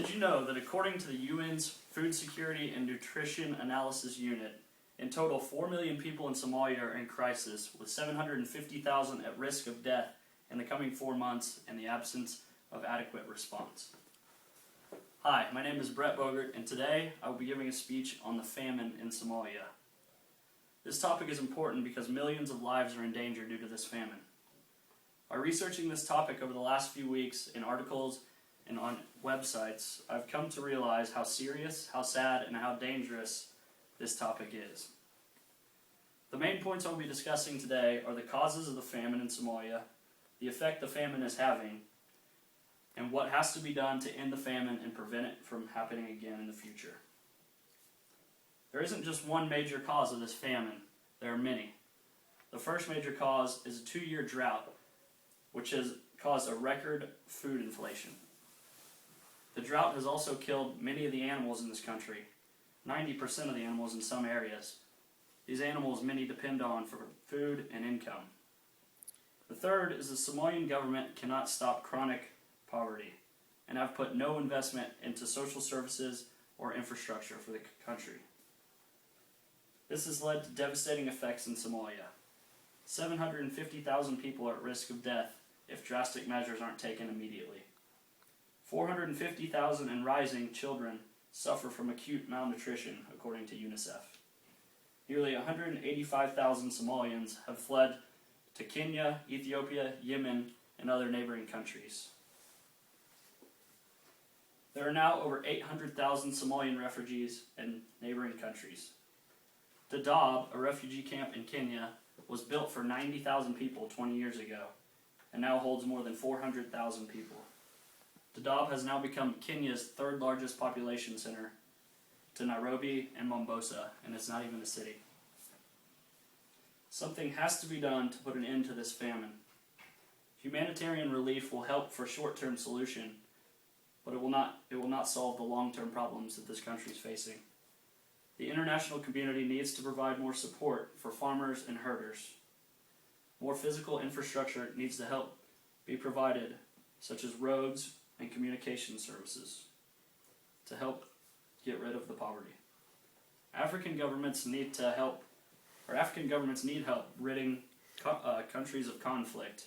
Did you know that according to the UN's Food Security and Nutrition Analysis Unit, in total 4 million people in Somalia are in crisis, with 750,000 at risk of death in the coming 4 months in the absence of adequate response? Hi, my name is Bogert, and today I will be giving a speech on the famine in Somalia. This topic is important because millions of lives are in danger due to this famine. By researching this topic over the last few weeks in articles and on websites, I've come to realize how serious, how sad, and how dangerous this topic is. The main points I'll be discussing today are the causes of the famine in Somalia, the effect the famine is having, and what has to be done to end the famine and prevent it from happening again in the future. There isn't just one major cause of this famine, there are many. The first major cause is a 2-year drought, which has caused a record food inflation. The drought has also killed many of the animals in this country, 90% of the animals in some areas. These animals many depend on for food and income. The third is the Somalian government cannot stop chronic poverty and have put no investment into social services or infrastructure for the country. This has led to devastating effects in Somalia. 750,000 people are at risk of death if drastic measures aren't taken immediately. 450,000 and rising children suffer from acute malnutrition, according to UNICEF. Nearly 185,000 Somalians have fled to Kenya, Ethiopia, Yemen, and other neighboring countries. There are now over 800,000 Somalian refugees in neighboring countries. Dadaab, a refugee camp in Kenya, was built for 90,000 people 20 years ago and now holds more than 400,000 people. Dadaab has now become Kenya's third largest population center to Nairobi and Mombasa, and it's not even a city. Something has to be done to put an end to this famine. Humanitarian relief will help for short-term solution, but it will not solve the long-term problems that this country is facing. The international community needs to provide more support for farmers and herders. More physical infrastructure needs to help be provided, such as roads and communication services, to help get rid of the poverty. African governments need help ridding countries of conflict.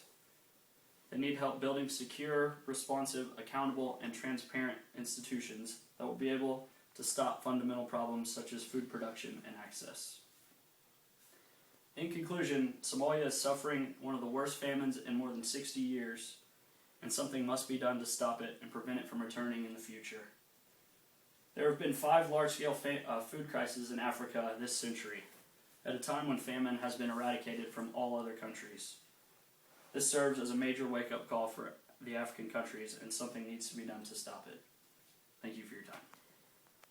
They need help building secure, responsive, accountable, and transparent institutions that will be able to stop fundamental problems such as food production and access. In conclusion, Somalia is suffering one of the worst famines in more than 60 years, and something must be done to stop it and prevent it from returning in the future. There have been 5 large-scale food crises in Africa this century, at a time when famine has been eradicated from all other countries. This serves as a major wake-up call for the African countries, and something needs to be done to stop it. Thank you for your time.